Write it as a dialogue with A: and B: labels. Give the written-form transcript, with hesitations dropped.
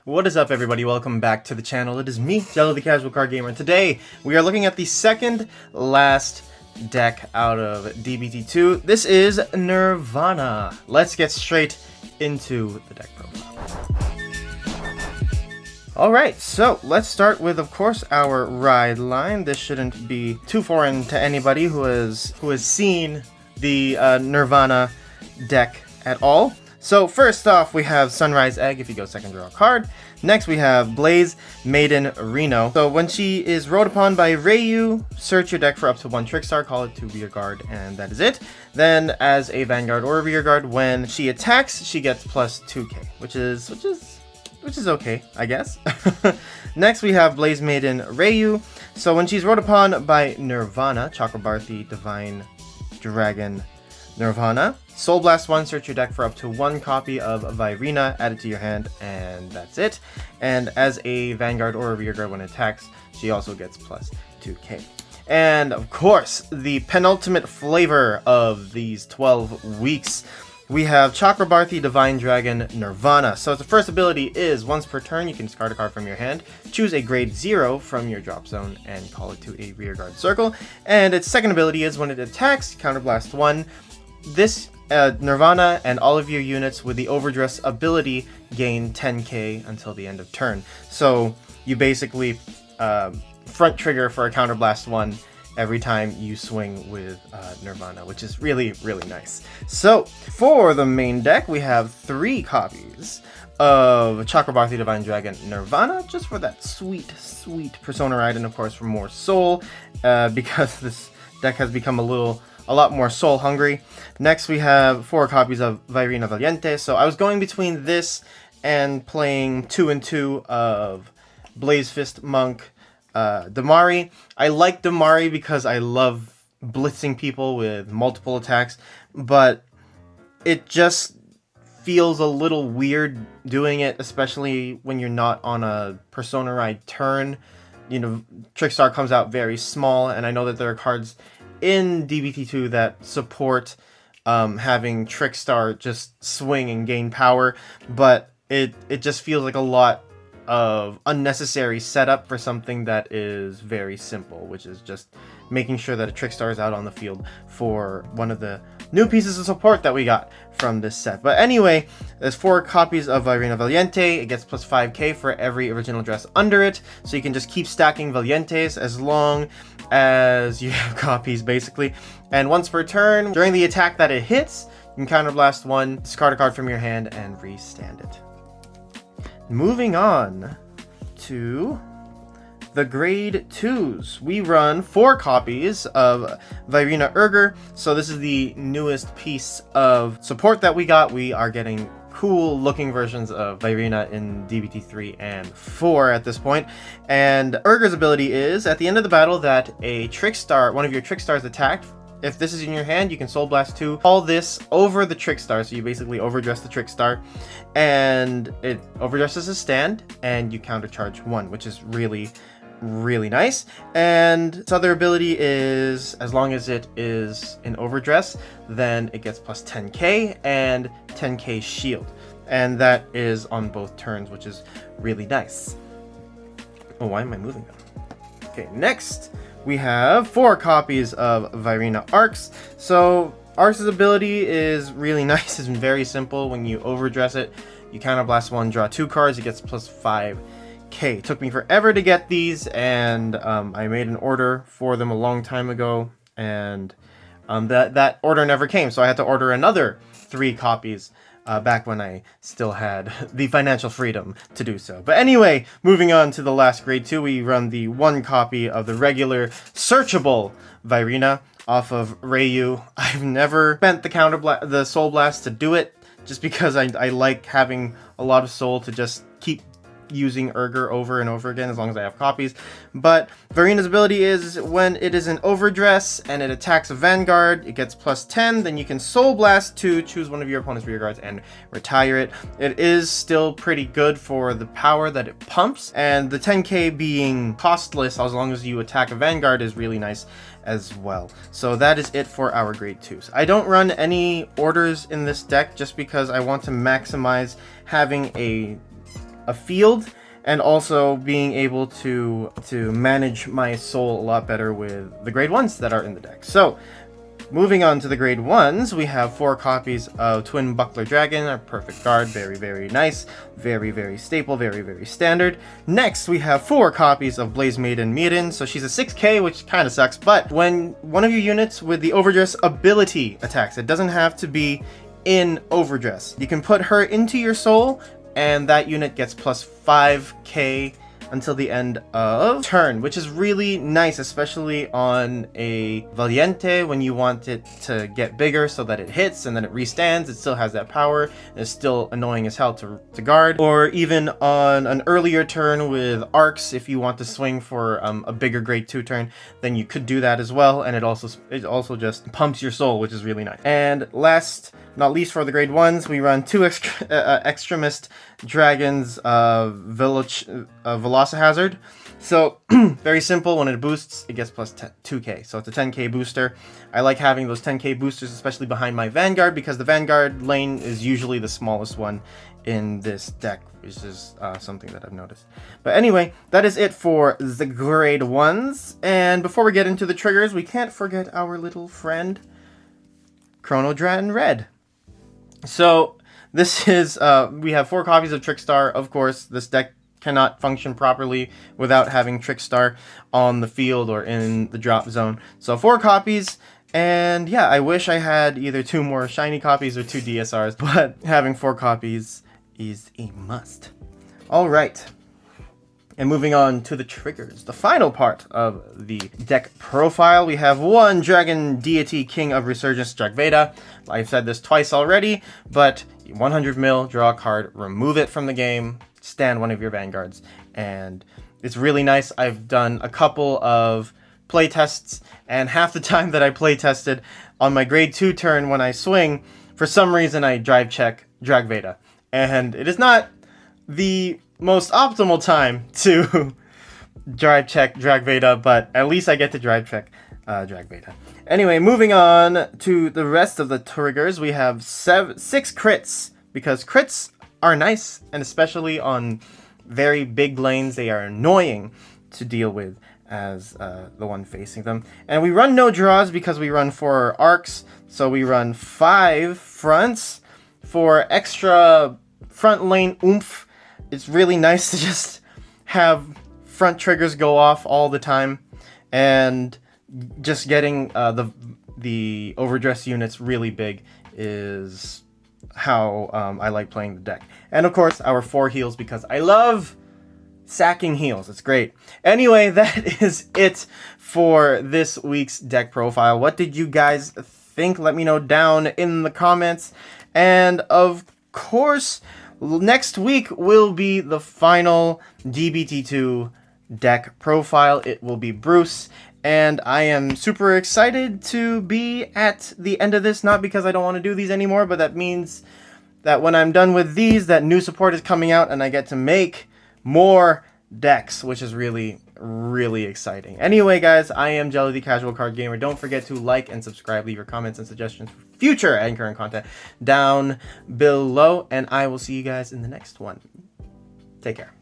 A: What is up, everybody? Welcome back to the channel. It is me, Jello the Casual Card Gamer, and today we are looking at the second last deck out of D-BT02. This is Nirvana. Let's get straight into the deck profile. Alright, so let's start with, of course, our Rideline. This shouldn't be too foreign to anybody who has seen the Nirvana deck at all. So first off, we have Sunrise Egg. If you go second, draw a card. Next, we have Blaze Maiden Reno. So when she is rode upon by Ryu, search your deck for up to one Trickstar, call it to rearguard, and that is it. Then, as a Vanguard or a rearguard, when she attacks, she gets plus 2k, which is okay, I guess. Next, we have Blaze Maiden Ryu. So when she's rode upon by Nirvana, Chakrabarthi Divine Dragon, Nirvana, Soul Blast 1, search your deck for up to one copy of Varina, add it to your hand, and that's it. And as a Vanguard or a Rearguard when it attacks, she also gets plus 2k. And of course, the penultimate flavor of these 12 weeks, we have Chakrabarthi Divine Dragon Nirvana. So the first ability is, once per turn, you can discard a card from your hand, choose a grade 0 from your drop zone, and call it to a rearguard circle. And its second ability is, when it attacks, counterblast 1. This Nirvana and all of your units with the overdress ability gain 10k until the end of turn. So you basically front trigger for a counterblast 1 every time you swing with Nirvana, which is really, really nice. So for the main deck, we have 3 copies of Chakrabarthi Divine Dragon Nirvana, just for that sweet, sweet Persona ride, and of course for more soul, because this deck has become a lot more soul hungry. Next, we have 4 copies of Varina Valiente. So I was going between this and playing 2 and 2 of Blaze Fist Monk Damari. I like Damari because I love blitzing people with multiple attacks, but it just feels a little weird doing it, especially when you're not on a Persona ride turn. You know, Trickstar comes out very small, and I know that there are cards in D-BT02 that support having Trickstar just swing and gain power, but it just feels like a lot of unnecessary setup for something that is very simple, which is just making sure that a Trickstar is out on the field for one of the new pieces of support that we got from this set. But anyway, there's 4 copies of Varina Valiente. It gets plus 5k for every original dress under it, so you can just keep stacking Valientes as long as you have copies, basically. And once per turn, during the attack that it hits, you can counterblast 1, discard a card from your hand, and restand it. Moving on to the grade 2s, we run 4 copies of Varina Urger. So this is the newest piece of support that we got. We are getting cool looking versions of Varina in D-BT3 and 4 at this point. And Urger's ability is, at the end of the battle that a Trickstar, one of your Trickstars attacked, if this is in your hand, you can Soul Blast 2, call this over the Trickstar, so you basically overdress the Trickstar, and it overdresses a stand, and you countercharge 1, which is really, really nice. And its other ability is, as long as it is in overdress, then it gets plus 10k and 10k shield, and that is on both turns, which is really nice. Oh, why am I moving them? Okay, next we have 4 copies of Varina Arcs. So Arcs' ability is really nice. It's very simple. When you overdress it, you counterblast 1, draw 2 cards, it gets plus 5k. It took me forever to get these, and I made an order for them a long time ago, and that order never came, so I had to order another 3 copies back when I still had the financial freedom to do so. But anyway, moving on to the last grade 2, we run the 1 copy of the regular searchable Varina off of Ryu. I've never spent the Soul Blast to do it, just because I like having a lot of soul to just keep using Urger over and over again, as long as I have copies. But Varina's ability is, when it is an overdress and it attacks a Vanguard, it gets plus 10, then you can Soul Blast 2, choose one of your opponent's rearguards, and retire it. It is still pretty good for the power that it pumps, and the 10k being costless as long as you attack a Vanguard is really nice as well. So that is it for our grade 2s. I don't run any orders in this deck just because I want to maximize having a a field, and also being able to manage my soul a lot better with the grade 1s that are in the deck. So, moving on to the grade 1s, we have 4 copies of Twin Buckler Dragon, a perfect card, very, very nice, very, very staple, very, very standard. Next, we have 4 copies of Blaze Maiden Mirren, so she's a 6k, which kind of sucks, but when one of your units with the overdress ability attacks, it doesn't have to be in overdress. You can put her into your soul, and that unit gets plus 5k until the end of turn, which is really nice, especially on a Valiente when you want it to get bigger so that it hits and then it restands. It still has that power, and it's still annoying as hell to guard. Or even on an earlier turn with arcs, if you want to swing for a bigger grade 2 turn, then you could do that as well, and it also just pumps your soul, which is really nice. And last not least, for the grade 1s, we run 2 Extremist Dragons Velocihazard. So, very simple. When it boosts, it gets plus 2k. So it's a 10k booster. I like having those 10k boosters, especially behind my Vanguard, because the Vanguard lane is usually the smallest one in this deck, which is something that I've noticed. But anyway, that is it for the grade 1s. And before we get into the triggers, we can't forget our little friend, Chrono Dratton Red. So, this is, we have 4 copies of Trickstar. Of course, this deck cannot function properly without having Trickstar on the field or in the drop zone. So 4 copies, and yeah, I wish I had either 2 more shiny copies or 2 DSRs, but having 4 copies is a must. Alright, and moving on to the triggers, the final part of the deck profile, we have 1 Dragon Deity King of Resurgence Dragveda. I've said this twice already, but 100 mil, draw a card, remove it from the game, stand one of your Vanguards, and it's really nice. I've done a couple of play tests, and half the time that I play tested on my grade 2 turn when I swing, for some reason I drive check Dragveda, and it is not the most optimal time to drive check Dragveda, but at least I get to drive check Dragveda. Anyway, moving on to the rest of the triggers, we have 6 crits, because crits are nice, and especially on very big lanes, they are annoying to deal with as the one facing them. And we run no draws because we run 4 arcs, so we run 5 fronts for extra front lane oomph. It's really nice to just have front triggers go off all the time, and just getting the overdress units really big is how I like playing the deck. And of course, our 4 heals, because I love sacking heals. It's great. Anyway, that is it for this week's deck profile. What did you guys think? Let me know down in the comments. And of course, next week will be the final D-BT02 deck profile. It will be Bruce. And I am super excited to be at the end of this, not because I don't want to do these anymore, but that means that when I'm done with these, that new support is coming out and I get to make more decks, which is really, really exciting. Anyway, guys, I am Jelly the Casual Card Gamer. Don't forget to like and subscribe, leave your comments and suggestions for future and current content down below, and I will see you guys in the next one. Take care.